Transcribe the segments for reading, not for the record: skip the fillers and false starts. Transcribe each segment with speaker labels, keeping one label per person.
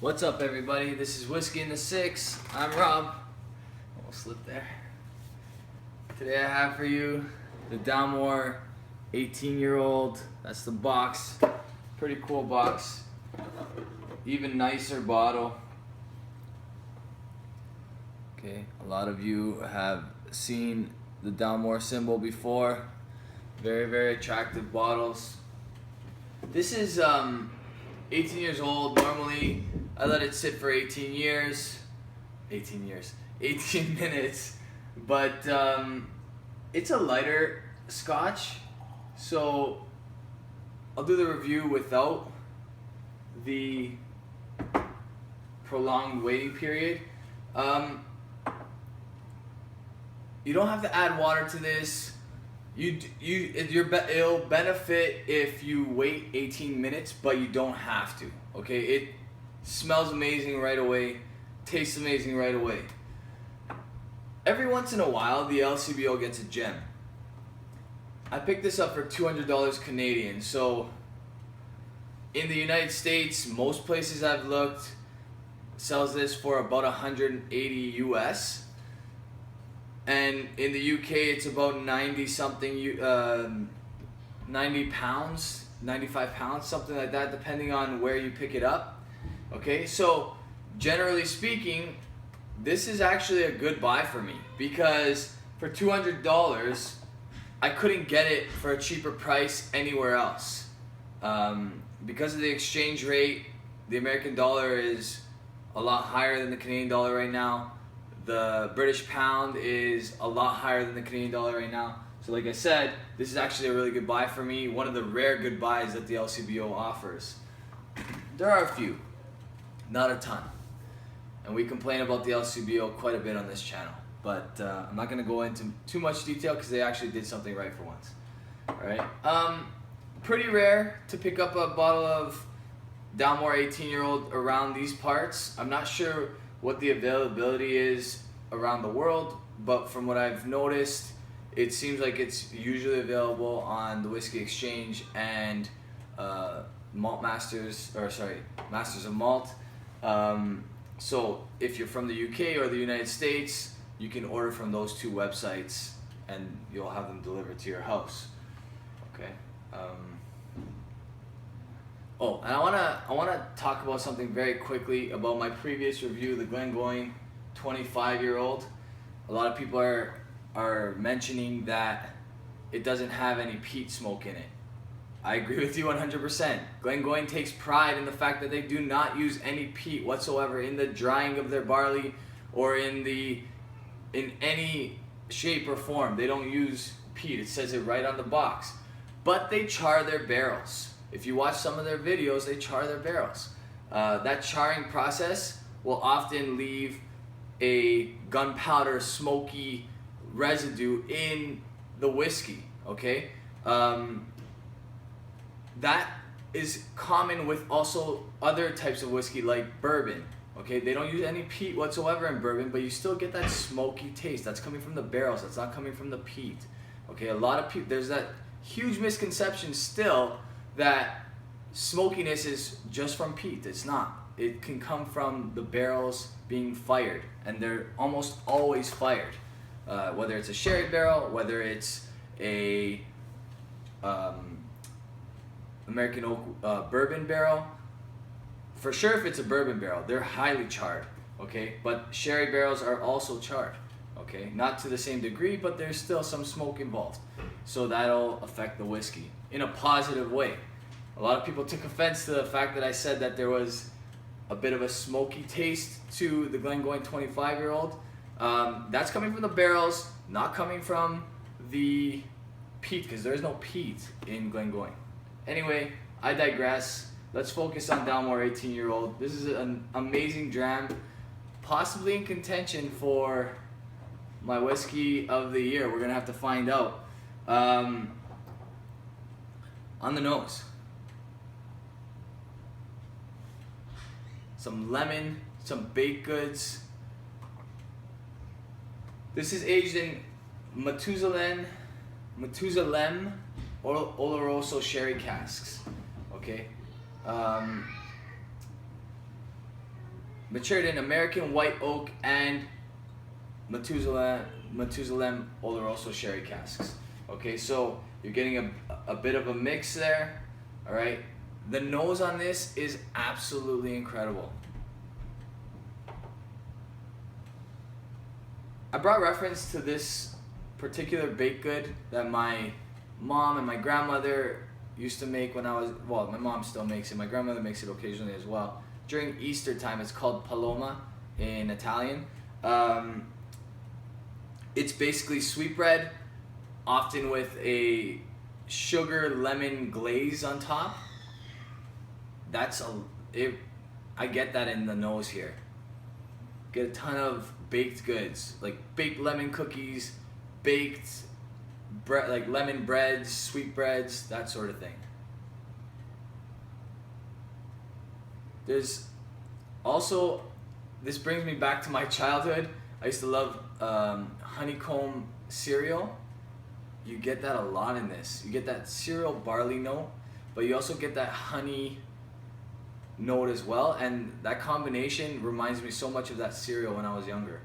Speaker 1: What's up, everybody? This is Whiskey in the Six. I'm Rob. Almost slipped there. Today I have for you the Dalmore 18-year-old. That's the box. Pretty cool box. Even nicer bottle. Okay, a lot of you have seen the Dalmore symbol before. Very, very attractive bottles. This is 18 years old. Normally, I let it sit for 18 minutes. But it's a lighter Scotch, so I'll do the review without the prolonged waiting period. You don't have to add water to this. It'll benefit if you wait 18 minutes, but you don't have to. Okay, it smells amazing right away, tastes amazing right away. Every once in a while, the LCBO gets a gem. I picked this up for $200 Canadian. So in the United States, most places I've looked sells this for about 180 US. And in the UK, it's about 90 something, 90 pounds, 95 pounds, something like that, depending on where you pick it up. Okay, so generally speaking, this is actually a good buy for me because for $200, I couldn't get it for a cheaper price anywhere else. Because of the exchange rate, the American dollar is a lot higher than the Canadian dollar right now. The British pound is a lot higher than the Canadian dollar right now. So like I said, this is actually a really good buy for me. One of the rare good buys that the LCBO offers. There are a few, not a ton. And we complain about the LCBO quite a bit on this channel. But I'm not going to go into too much detail because they actually did something right for once. Alright, pretty rare to pick up a bottle of Dalmore 18-year-old around these parts. I'm not sure what the availability is around the world, but from what I've noticed, it seems like it's usually available on the Whiskey Exchange and Masters of Malt. So if you're from the UK or the United States, you can order from those two websites and you'll have them delivered to your house. Okay. Oh, and I wanna talk about something very quickly about my previous review, the Glengoyne 25-year-old. A lot of people are mentioning that it doesn't have any peat smoke in it. I agree with you 100%. Glengoyne takes pride in the fact that they do not use any peat whatsoever in the drying of their barley or in any shape or form. They don't use peat. It says it right on the box. But they char their barrels. If you watch some of their videos, they char their barrels. That charring process will often leave a gunpowder smoky residue in the whiskey, okay? That is common with also other types of whiskey like bourbon, okay? They don't use any peat whatsoever in bourbon, but you still get that smoky taste. That's coming from the barrels, that's not coming from the peat, okay? A lot of people, there's that huge misconception still that smokiness is just from peat. It's not. It can come from the barrels being fired, and they're almost always fired. Whether it's a sherry barrel, whether it's a American oak bourbon barrel. For sure, if it's a bourbon barrel, they're highly charred, okay? But sherry barrels are also charred, okay? Not to the same degree, but there's still some smoke involved. So that'll affect the whiskey in a positive way. A lot of people took offense to the fact that I said that there was a bit of a smoky taste to the Glengoyne 25-year-old. That's coming from the barrels, not coming from the peat, because there's no peat in Glengoyne. Anyway, I digress. Let's focus on Dalmore 18-year-old. This is an amazing dram, possibly in contention for my whiskey of the year. We're going to have to find out. On the nose, some lemon, some baked goods. This is aged in Matusalem Oloroso sherry casks. Okay, matured in American white oak and Methuselah Oloroso sherry casks. Okay, so you're getting a bit of a mix there. All right, the nose on this is absolutely incredible. I brought reference to this particular baked good that my mom and my grandmother used to make when I was, well, my mom still makes it, my grandmother makes it occasionally as well. During Easter time, it's called Paloma in Italian. It's basically sweetbread, often with a sugar lemon glaze on top. I get that in the nose here. Get a ton of baked goods, like baked lemon cookies, baked bread, like lemon breads, sweet breads, that sort of thing. There's also, this brings me back to my childhood. I used to love honeycomb cereal. You get that a lot in this. You get that cereal barley note, but you also get that honey note as well, and that combination reminds me so much of that cereal when I was younger.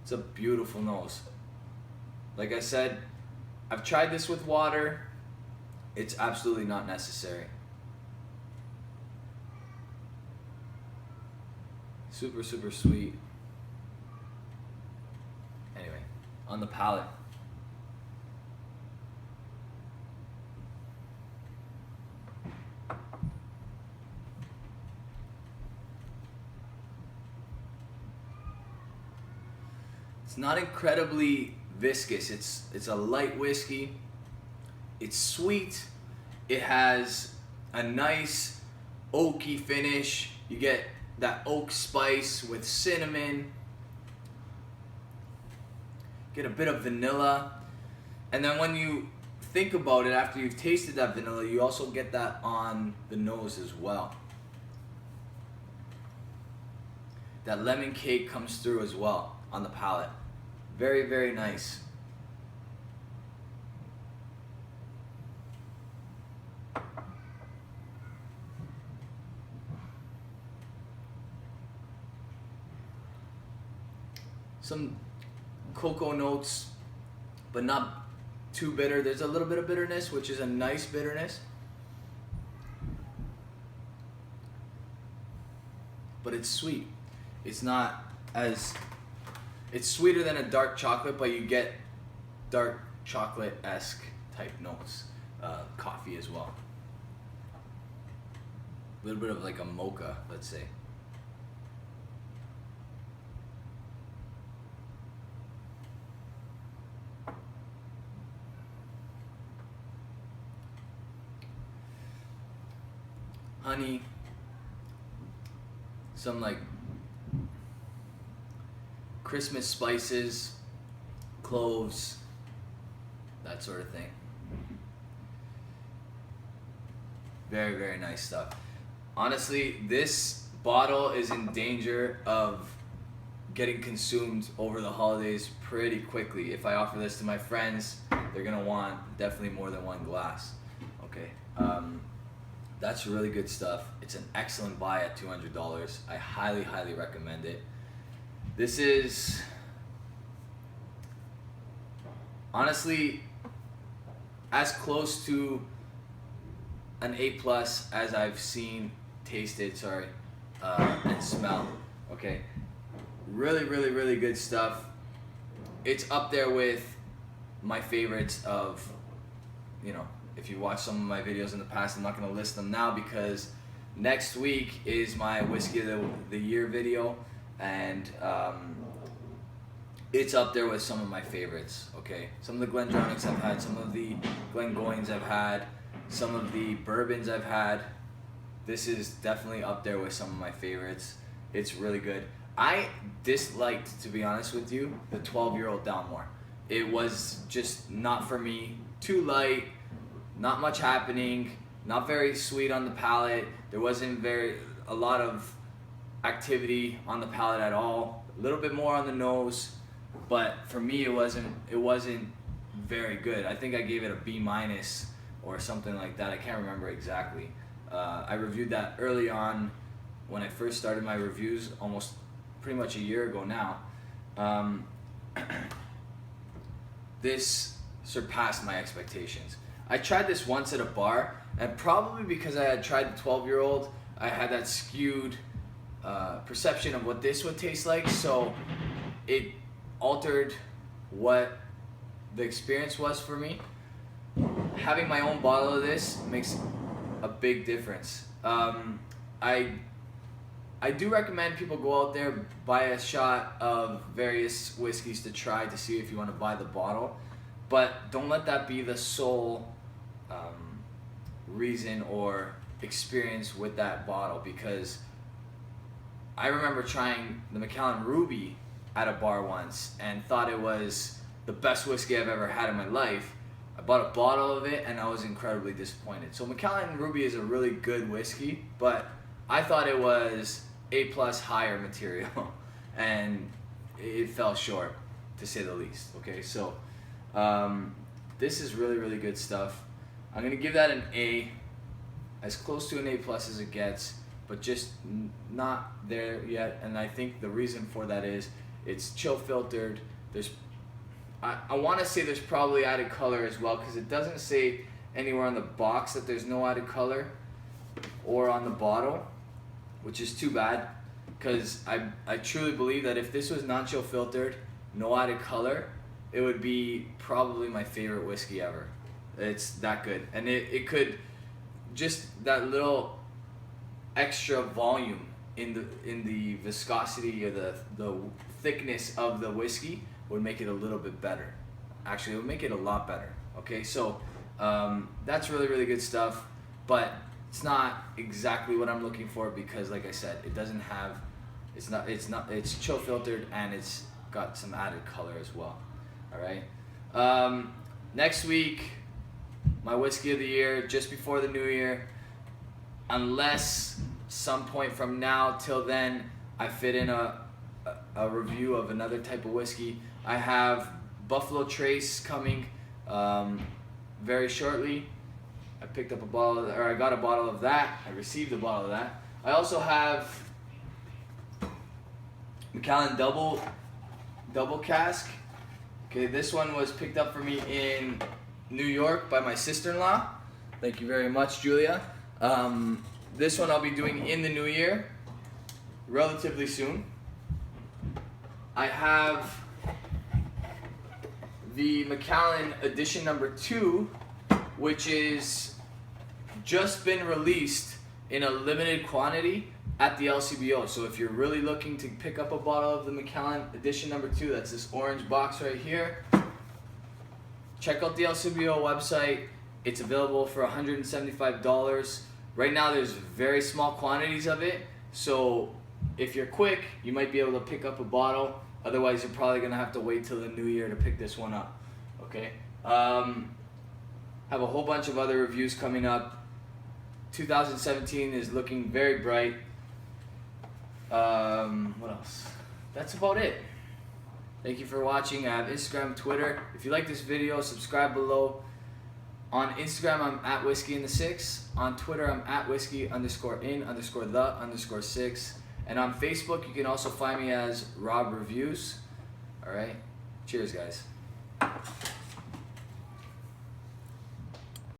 Speaker 1: It's a beautiful nose. Like I said, I've tried this with water. It's absolutely not necessary. Super, super sweet. Anyway, on the palate. It's not incredibly viscous. It's a light whiskey. It's sweet. It has a nice oaky finish. You get that oak spice with cinnamon. Get a bit of vanilla. And then when you think about it, after you've tasted that vanilla, you also get that on the nose as well. That lemon cake comes through as well on the palate. Very, very nice. Some cocoa notes, but not too bitter. There's a little bit of bitterness, which is a nice bitterness. But it's sweet. It's not as, it's sweeter than a dark chocolate, but you get dark chocolate-esque type notes. Coffee as well. A little bit of like a mocha, let's say. Honey, some like Christmas spices, cloves, that sort of thing. Very, very nice stuff. Honestly, this bottle is in danger of getting consumed over the holidays pretty quickly. If I offer this to my friends, they're gonna want definitely more than one glass. Okay. That's really good stuff. It's an excellent buy at $200. I highly, highly recommend it. This is honestly as close to an A+ as I've seen, tasted, and smelled. Okay, really, really, really good stuff. It's up there with my favorites of, you know, if you watch some of my videos in the past, I'm not going to list them now because next week is my Whiskey of the Year video, and it's up there with some of my favorites, okay? Some of the Glendronachs I've had, some of the Glengoynes I've had, some of the bourbons I've had. This is definitely up there with some of my favorites. It's really good. I disliked, to be honest with you, the 12-year-old Dalmore. It was just not for me. Too light. Not much happening, not very sweet on the palate. There wasn't a lot of activity on the palate at all. A little bit more on the nose, but for me it wasn't very good. I think I gave it a B- or something like that. I can't remember exactly. I reviewed that early on when I first started my reviews, almost pretty much a year ago now. This surpassed my expectations. I tried this once at a bar, and probably because I had tried the 12-year-old, I had that skewed perception of what this would taste like, so it altered what the experience was for me. Having my own bottle of this makes a big difference. I do recommend people go out there, buy a shot of various whiskeys to try to see if you want to buy the bottle, but don't let that be the sole reason or experience with that bottle, because I remember trying the Macallan Ruby at a bar once and thought it was the best whiskey I've ever had in my life. I bought a bottle of it and I was incredibly disappointed. So Macallan Ruby is a really good whiskey, but I thought it was A+ higher material and it fell short, to say the least. Okay, so this is really, really good stuff. I'm gonna give that an A, as close to an A+ as it gets, but just not there yet. And I think the reason for that is it's chill filtered. I want to say there's probably added color as well, because it doesn't say anywhere on the box that there's no added color, or on the bottle, which is too bad, because I truly believe that if this was non-chill filtered, no added color, it would be probably my favorite whiskey ever. It's that good, and it could, just that little extra volume in the viscosity or the thickness of the whiskey would make it a little bit better. Actually, it would make it a lot better. Okay, so that's really, really good stuff, but it's not exactly what I'm looking for, because like I said, it doesn't have, it's chill filtered and it's got some added color as well. All right, next week, my whiskey of the year, just before the new year, unless some point from now till then I fit in a review of another type of whiskey. I have Buffalo Trace coming very shortly. I picked up a bottle, or I got a bottle of that. I received a bottle of that. I also have Macallan double cask. Okay, this one was picked up for me in New York by my sister-in-law. Thank you very much, Julia. This one I'll be doing in the new year, relatively soon. I have the Macallan edition number 2, which is just been released in a limited quantity at the LCBO. So if you're really looking to pick up a bottle of the Macallan edition number 2, that's this orange box right here, check out the LCBO website. It's available for $175. Right now there's very small quantities of it, so if you're quick, you might be able to pick up a bottle. Otherwise, you're probably gonna have to wait till the new year to pick this one up. Okay. Have a whole bunch of other reviews coming up. 2017 is looking very bright. What else? That's about it. Thank you for watching. I have Instagram, Twitter. If you like this video, subscribe below. On Instagram, I'm at whiskey_in_the6. On Twitter, I'm at whiskey_in_the_6. And on Facebook, you can also find me as Rob Reviews. All right. Cheers, guys.